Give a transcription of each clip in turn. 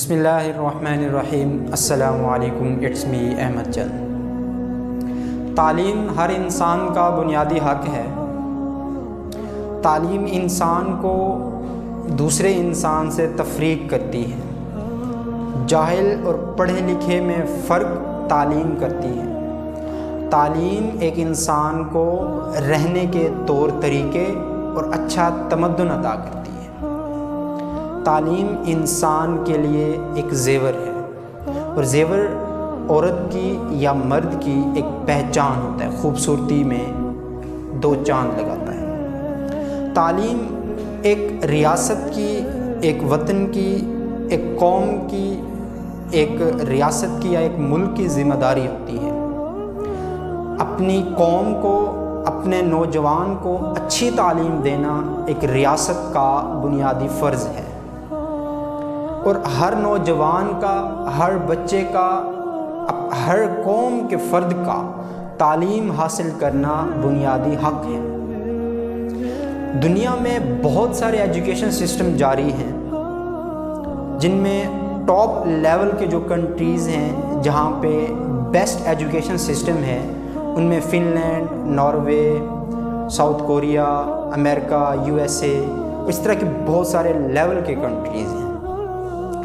بسم اللہ الرحمن الرحیم۔ السلام علیکم، اٹس می احمد چند۔ تعلیم ہر انسان کا بنیادی حق ہے۔ تعلیم انسان کو دوسرے انسان سے تفریق کرتی ہے۔ جاہل اور پڑھے لکھے میں فرق تعلیم کرتی ہے۔ تعلیم ایک انسان کو رہنے کے طور طریقے اور اچھا تمدن عطا کرتی ہے۔ تعلیم انسان کے لیے ایک زیور ہے، اور زیور عورت کی یا مرد کی ایک پہچان ہوتا ہے، خوبصورتی میں دو چاند لگاتا ہے۔ تعلیم ایک ریاست کی، ایک وطن کی، ایک قوم کی، ایک ریاست کی یا ایک ملک کی ذمہ داری ہوتی ہے۔ اپنی قوم کو، اپنے نوجوان کو اچھی تعلیم دینا ایک ریاست کا بنیادی فرض ہے، اور ہر نوجوان کا، ہر بچے کا، ہر قوم کے فرد کا تعلیم حاصل کرنا بنیادی حق ہے۔ دنیا میں بہت سارے ایجوکیشن سسٹم جاری ہیں، جن میں ٹاپ لیول کے جو کنٹریز ہیں جہاں پہ بیسٹ ایجوکیشن سسٹم ہے، ان میں Finland, Norway, South Korea, امریکہ، USA، اس طرح کے بہت سارے لیول کے کنٹریز ہیں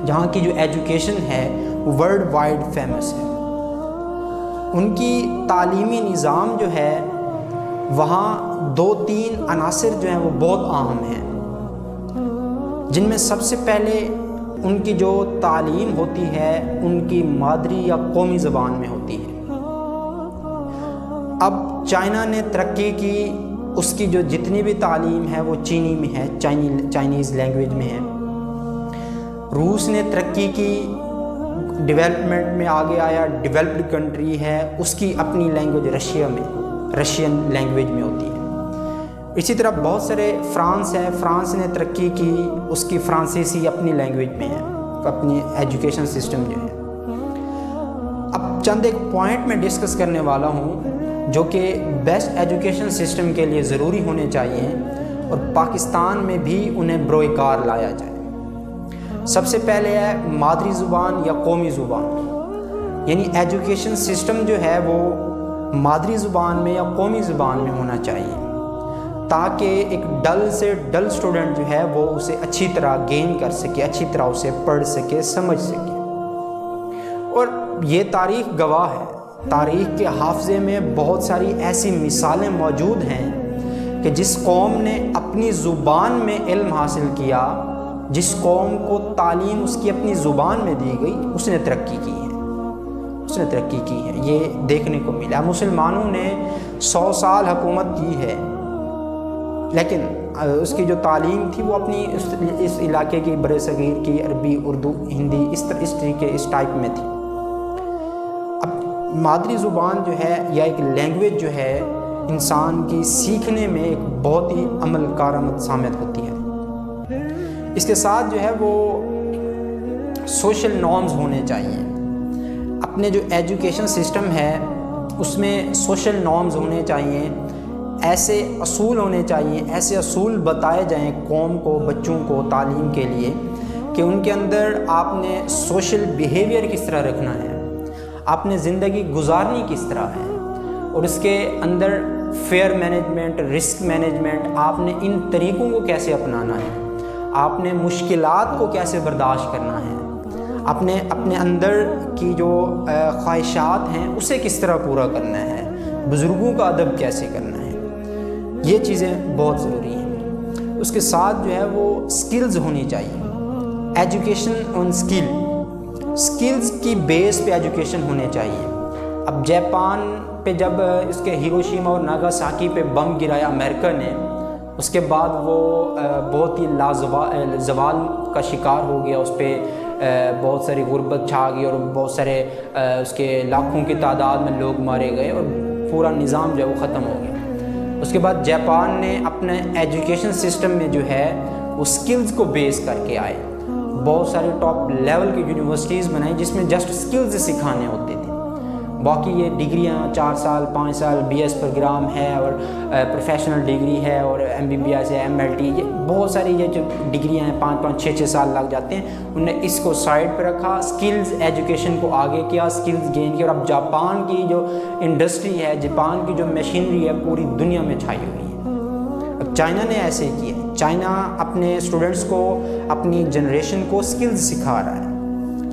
جہاں کی جو ایجوکیشن ہے وہ ورلڈ وائڈ فیمس ہے۔ ان کی تعلیمی نظام جو ہے، وہاں دو تین عناصر جو ہیں وہ بہت اہم ہیں، جن میں سب سے پہلے ان کی جو تعلیم ہوتی ہے ان کی مادری یا قومی زبان میں ہوتی ہے۔ اب چائنا نے ترقی کی، اس کی جو جتنی بھی تعلیم ہے وہ چینی میں ہے، چائنیز لینگویج میں ہے۔ روس نے ترقی کی، ڈیولپمنٹ میں آگے آیا، ڈیولپڈ کنٹری ہے، اس کی اپنی لینگویج رشین لینگویج میں ہوتی ہے۔ اسی طرح بہت سارے فرانس ہے، فرانس نے ترقی کی، اس کی فرانسیسی اپنی لینگویج میں ہے، اپنی ایجوکیشن سسٹم جو ہے۔ اب چند ایک پوائنٹ میں ڈسکس کرنے والا ہوں جو کہ بیسٹ ایجوکیشن سسٹم کے لیے ضروری ہونے چاہیے، اور پاکستان میں بھی انہیں بروئے کار لایا جائے۔ سب سے پہلے ہے مادری زبان یا قومی زبان، یعنی ایجوکیشن سسٹم جو ہے وہ مادری زبان میں یا قومی زبان میں ہونا چاہیے، تاکہ ایک ڈل سے ڈل سٹوڈنٹ جو ہے وہ اسے اچھی طرح گین کر سکے، اچھی طرح اسے پڑھ سکے، سمجھ سکے۔ اور یہ تاریخ گواہ ہے، تاریخ کے حافظے میں بہت ساری ایسی مثالیں موجود ہیں کہ جس قوم نے اپنی زبان میں علم حاصل کیا، جس قوم کو تعلیم اس کی اپنی زبان میں دی گئی، اس نے ترقی کی ہے، اس نے ترقی کی ہے۔ یہ دیکھنے کو ملا۔ مسلمانوں نے 100 سال حکومت کی ہے، لیکن اس کی جو تعلیم تھی وہ اپنی اس علاقے کی، بر صغیر کی، عربی، اردو، ہندی، اس ٹائپ میں تھی۔ اب مادری زبان جو ہے یا ایک لینگویج جو ہے، انسان کی سیکھنے میں ایک بہت ہی عمل کارآمد ثابت ہوتی ہے۔ اس کے ساتھ جو ہے وہ سوشل نارمز ہونے چاہیے۔ اپنے جو ایجوکیشن سسٹم ہے اس میں سوشل نارمز ہونے چاہیے، ایسے اصول ہونے چاہیے، ایسے اصول بتائے جائیں قوم کو، بچوں کو تعلیم کے لیے، کہ ان کے اندر آپ نے سوشل بیہیویئر کس طرح رکھنا ہے، آپ نے زندگی گزارنی کس طرح ہے، اور اس کے اندر فیئر مینجمنٹ، رسک مینجمنٹ، آپ نے ان طریقوں کو کیسے اپنانا ہے، آپ نے مشکلات کو کیسے برداشت کرنا ہے، اپنے اندر کی جو خواہشات ہیں اسے کس طرح پورا کرنا ہے، بزرگوں کا ادب کیسے کرنا ہے، یہ چیزیں بہت ضروری ہیں۔ اس کے ساتھ جو ہے وہ سکلز ہونی چاہیے، ایجوکیشن آن سکلز کی بیس پہ ایجوکیشن ہونے چاہیے۔ اب جاپان پہ جب اس کے ہیروشیما اور ناگاساکی پہ بم گرایا امریکہ نے، اس کے بعد وہ بہت ہی زوال کا شکار ہو گیا، اس پہ بہت ساری غربت چھا گئی، اور بہت سارے اس کے لاکھوں کی تعداد میں لوگ مارے گئے، اور پورا نظام جو ہے وہ ختم ہو گیا۔ اس کے بعد جاپان نے اپنے ایجوکیشن سسٹم میں جو ہے وہ سکلز کو بیس کر کے آئے، بہت ساری ٹاپ لیول کی یونیورسٹیز بنائی جس میں جسٹ سکلز سکھانے ہوتے تھے۔ باقی یہ ڈگریاں 4 سال 5 سال BS پروگرام ہے اور پروفیشنل ڈگری ہے اور MBBS ہے MLT، یہ بہت ساری یہ جو ڈگریاں ہیں 5 6 سال لگ جاتے ہیں. انہوں نے اس کو سائڈ پہ رکھا، اسکلز ایجوکیشن کو آگے کیا، اسکلز گین کیا. اور اب جاپان کی جو انڈسٹری ہے، جاپان کی جو مشینری ہے پوری دنیا میں چھائی ہوئی ہے. اب چائنا نے ایسے کیا ہے، چائنا اپنے اسٹوڈنٹس کو، اپنی جنریشن کو اسکلز سکھا رہا ہے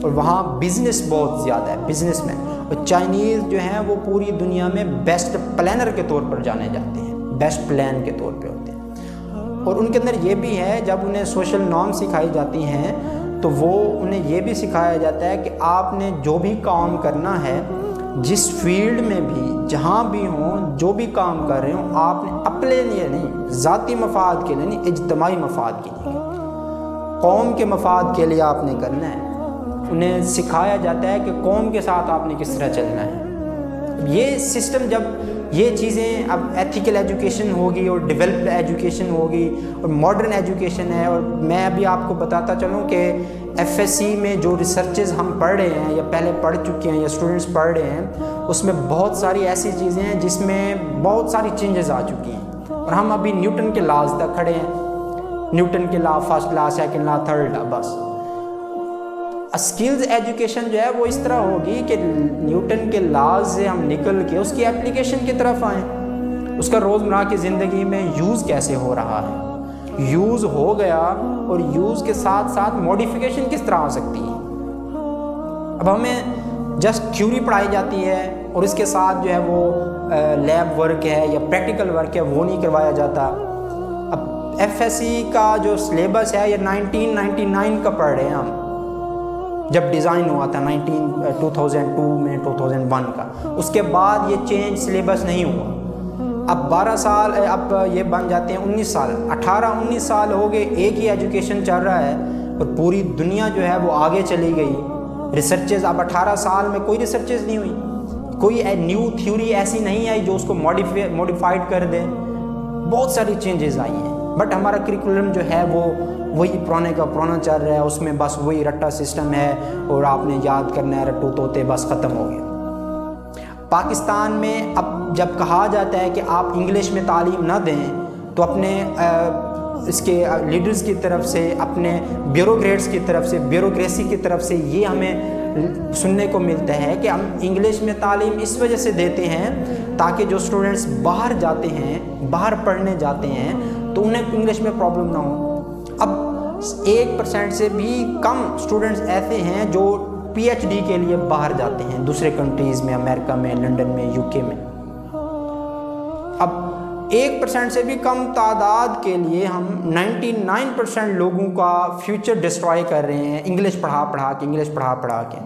اور وہاں بزنس بہت زیادہ ہے، بزنس مین. اور چائنیز جو ہیں وہ پوری دنیا میں بیسٹ پلانر کے طور پر جانے جاتے ہیں، بیسٹ پلان کے طور پہ ہوتے ہیں. اور ان کے اندر یہ بھی ہے، جب انہیں سوشل نارم سکھائی جاتی ہیں تو وہ انہیں یہ بھی سکھایا جاتا ہے کہ آپ نے جو بھی کام کرنا ہے، جس فیلڈ میں بھی، جہاں بھی ہوں، جو بھی کام کر رہے ہوں، آپ نے اپنے لیے نہیں، ذاتی مفاد کے لیے نہیں، اجتماعی مفاد کے لیے، قوم کے مفاد کے لیے آپ نے کرنا ہے. انہیں سکھایا جاتا ہے کہ قوم کے ساتھ آپ نے کس طرح چلنا ہے. یہ سسٹم جب یہ چیزیں اب ایتھیکل ایجوکیشن ہوگی اور ڈیولپڈ ایجوکیشن ہوگی اور ماڈرن ایجوکیشن ہے. اور میں ابھی آپ کو بتاتا چلوں کہ FSC میں جو ریسرچز ہم پڑھ رہے ہیں یا پہلے پڑھ چکے ہیں یا اسٹوڈنٹس پڑھ رہے ہیں، اس میں بہت ساری ایسی چیزیں ہیں جس میں بہت ساری چینجز آ چکی ہیں. اور ہم ابھی نیوٹن کے لاز تک کھڑے ہیں، نیوٹن کے law, first law, second law, third law, بس. اسکلز ایجوکیشن جو ہے وہ اس طرح ہوگی کہ نیوٹن کے لاز سے ہم نکل کے اس کی اپلیکیشن کی طرف آئیں، اس کا روزمرہ کی زندگی میں یوز کیسے ہو رہا ہے، یوز ہو گیا اور یوز کے ساتھ ساتھ موڈیفیکیشن کس طرح آ سکتی ہے. اب ہمیں جسٹ تھیوری پڑھائی جاتی ہے اور اس کے ساتھ جو ہے وہ لیب ورک ہے یا پریکٹیکل ورک ہے وہ نہیں کروایا جاتا. اب FSC کا جو سلیبس ہے یہ 1999 کا پڑھ رہے ہیں ہم، جب ڈیزائن ہوا تھا 2002 میں، 2001 کا. اس کے بعد یہ چینج سلیبس نہیں ہوا. اب 12 سال، اب یہ بن جاتے ہیں 19 سال، 18-19 سال ہو گئے، ایک ہی ایجوکیشن چل رہا ہے اور پوری دنیا جو ہے وہ آگے چلی گئی. ریسرچز اب 18 سال میں کوئی ریسرچز نہیں ہوئی، کوئی نیو تھیوری ایسی نہیں آئی جو اس کو موڈیفائڈ کر دے. بہت ساری چینجز آئی ہیں، بٹ ہمارا کریکولم جو ہے وہ وہی پرانے کا پرانا چل رہا ہے. اس میں بس وہی رٹا سسٹم ہے اور آپ نے یاد کرنا ہے، رٹو توتے، بس ختم ہو گیا. پاکستان میں اب جب کہا جاتا ہے کہ آپ انگلش میں تعلیم نہ دیں تو اپنے اس کے لیڈرز کی طرف سے، اپنے بیوروکریٹس کی طرف سے، بیوروکریسی کی طرف سے یہ ہمیں سننے کو ملتا ہے کہ ہم انگلش میں تعلیم اس وجہ سے دیتے ہیں تاکہ جو اسٹوڈنٹس باہر جاتے ہیں، باہر پڑھنے جاتے ہیں تو انہیں انگلش میں پرابلم نہ ہو. اب 1% سے بھی کم اسٹوڈنٹس ایسے ہیں جو PhD کے لیے باہر جاتے ہیں دوسرے کنٹریز میں، امریکہ میں، لنڈن میں، UK میں. اب 1% سے بھی کم تعداد کے لیے ہم 99% لوگوں کا فیوچر ڈسٹرائے کر رہے ہیں انگلش پڑھا کے، انگلش پڑھا کے.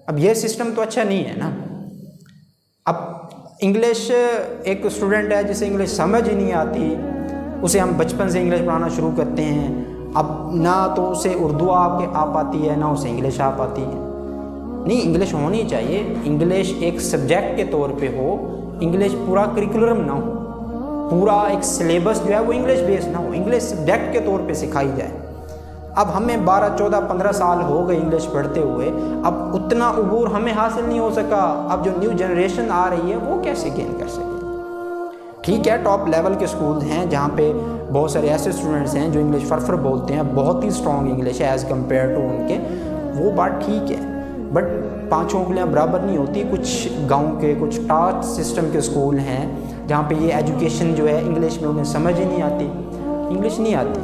اب یہ سسٹم تو اچھا نہیں ہے نا. اب انگلش، ایک اسٹوڈنٹ ہے جسے انگلش سمجھ ہی نہیں آتی، اسے ہم بچپن سے انگلش پڑھانا شروع کرتے ہیں. اب نہ تو اسے اردو آ پاتی ہے، نہ اسے انگلش آ پاتی ہے. نہیں، انگلش ہونی چاہیے. انگلش ایک سبجیکٹ کے طور پہ ہو، انگلش پورا کریکولم نہ ہو، پورا ایک سلیبس جو ہے وہ انگلش بیس نہ ہو، انگلش سبجیکٹ کے طور پہ سکھائی جائے. اب ہمیں 12 14 15 سال ہو گئے انگلش پڑھتے ہوئے، اب اتنا عبور ہمیں حاصل نہیں ہو سکا. اب جو نیو جنریشن آ رہی ہے وہ کیسے گین کر سکے؟ ٹھیک ہے، ٹاپ لیول کے اسکول ہیں جہاں پہ بہت سارے ایسے اسٹوڈنٹس ہیں جو انگلش فرفر بولتے ہیں، بہت ہی اسٹرانگ انگلش ہے ایز کمپیئر ٹو ان کے، وہ بات ٹھیک ہے. بٹ 5 انگلیاں برابر نہیں ہوتی. کچھ گاؤں کے، کچھ ٹاسک سسٹم کے اسکول ہیں جہاں پہ یہ ایجوکیشن جو ہے انگلش میں انہیں سمجھ ہی نہیں آتی، انگلش نہیں آتی.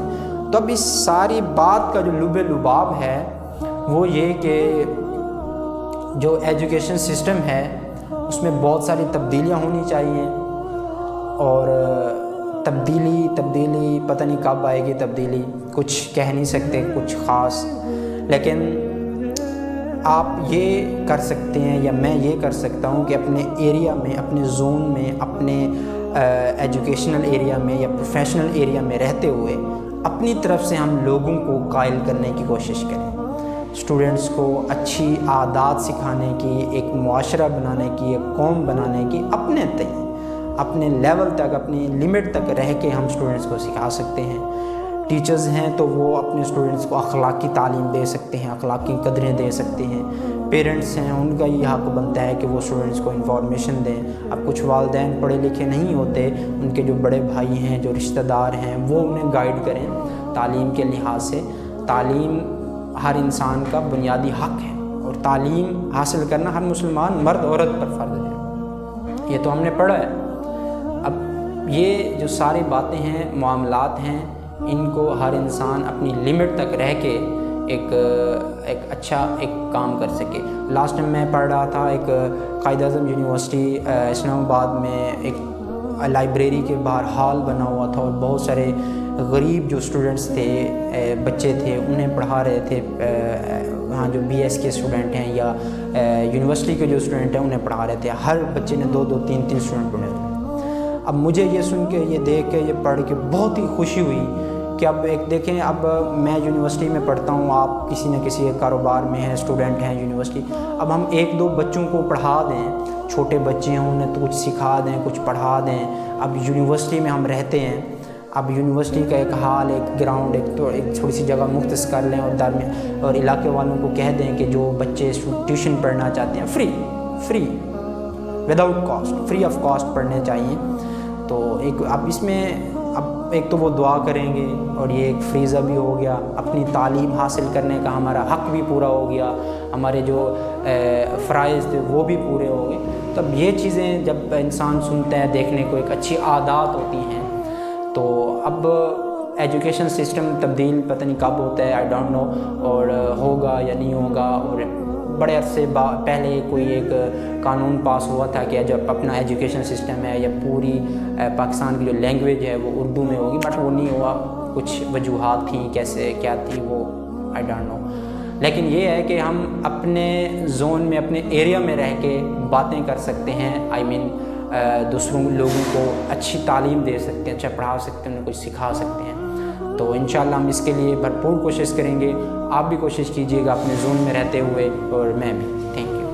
تو اب اس ساری بات کا جو لب لباب ہے وہ یہ کہ جو ایجوکیشن سسٹم ہے اس میں بہت ساری تبدیلیاں ہونی چاہیے. اور تبدیلی پتہ نہیں کب آئے گی. تبدیلی کچھ کہہ نہیں سکتے کچھ خاص، لیکن آپ یہ کر سکتے ہیں یا میں یہ کر سکتا ہوں کہ اپنے ایریا میں، اپنے زون میں، اپنے ایجوکیشنل ایریا میں یا پروفیشنل ایریا میں رہتے ہوئے اپنی طرف سے ہم لوگوں کو قائل کرنے کی کوشش کریں. اسٹوڈنٹس کو اچھی عادات سکھانے کی، ایک معاشرہ بنانے کی، ایک قوم بنانے کی، اپنے اپنے لیول تک، اپنی لمٹ تک رہ کے ہم اسٹوڈنٹس کو سکھا سکتے ہیں. ٹیچرز ہیں تو وہ اپنے اسٹوڈنٹس کو اخلاقی تعلیم دے سکتے ہیں، اخلاقی قدریں دے سکتے ہیں۔ پیرنٹس ہیں، ان کا یہ حق بنتا ہے کہ وہ اسٹوڈنٹس کو انفارمیشن دیں۔ اب کچھ والدین پڑھے لکھے نہیں ہوتے، ان کے جو بڑے بھائی ہیں، جو رشتہ دار ہیں، وہ انہیں گائیڈ کریں تعلیم کے لحاظ سے۔ تعلیم ہر انسان کا بنیادی حق ہے، اور تعلیم حاصل کرنا ہر مسلمان مرد عورت پر فرض ہے، یہ تو ہم نے پڑھا ہے۔ اب یہ جو ساری باتیں ہیں، معاملات ہیں، ان کو ہر انسان اپنی لمٹ تک رہ کے ایک اچھا کام کر سکے۔ لاسٹ ٹائم میں پڑھ رہا تھا، ایک قائد اعظم یونیورسٹی اسلام آباد میں ایک لائبریری کے باہر ہال بنا ہوا تھا، اور بہت سارے غریب جو اسٹوڈنٹس تھے، بچے تھے، انہیں پڑھا رہے تھے۔ ہاں، جو بی ایس کے اسٹوڈنٹ ہیں یا یونیورسٹی کے جو اسٹوڈنٹ ہیں، انہیں پڑھا رہے تھے۔ ہر بچے نے 2-2 3-3 اسٹوڈنٹ پڑھے تھے۔ اب مجھے یہ سن کے، یہ دیکھ کے، یہ پڑھ کے بہت ہی خوشی ہوئی کہ اب ایک دیکھیں، اب میں یونیورسٹی میں پڑھتا ہوں، آپ کسی نہ کسی ایک کاروبار میں ہیں، اسٹوڈنٹ ہیں یونیورسٹی، اب ہم 1-2 بچوں کو پڑھا دیں، چھوٹے بچے ہیں، انہیں تو کچھ سکھا دیں، کچھ پڑھا دیں۔ اب یونیورسٹی میں ہم رہتے ہیں، اب یونیورسٹی کا ایک حال، ایک گراؤنڈ، ایک تھوڑی سی جگہ مختص کر لیں، اور علاقے والوں کو کہہ دیں کہ جو بچے ٹیوشن پڑھنا چاہتے ہیں، free without cost, free of cost پڑھنے چاہیے۔ تو اب اس میں ایک تو وہ دعا کریں گے، اور یہ ایک فریضہ بھی ہو گیا، اپنی تعلیم حاصل کرنے کا ہمارا حق بھی پورا ہو گیا، ہمارے جو فرائض تھے وہ بھی پورے ہو گئے۔ تب یہ چیزیں جب انسان سنتا ہے، دیکھنے کو ایک اچھی عادات ہوتی ہیں۔ تو اب ایجوکیشن سسٹم تبدیل پتہ نہیں کب ہوتا ہے، آئی ڈونٹ نو، اور ہوگا یا نہیں ہوگا۔ اور بڑے عرصے پہلے کوئی ایک قانون پاس ہوا تھا کہ جب اپنا ایجوکیشن سسٹم ہے یا پوری پاکستان کی جو لینگویج ہے وہ اردو میں ہوگی، بٹ وہ نہیں ہوا، کچھ وجوہات تھیں، کیسے کیا تھی وہ آئی ڈونٹ نو۔ لیکن یہ ہے کہ ہم اپنے زون میں، اپنے ایریا میں رہ کے باتیں کر سکتے ہیں، دوسروں لوگوں کو اچھی تعلیم دے سکتے ہیں، اچھا پڑھا سکتے ہیں، انہیں کچھ سکھا سکتے ہیں۔ تو انشاءاللہ ہم اس کے لیے بھرپور کوشش کریں گے۔ آپ بھی کوشش کیجیے گا اپنے زون میں رہتے ہوئے، اور میں بھی۔ Thank you.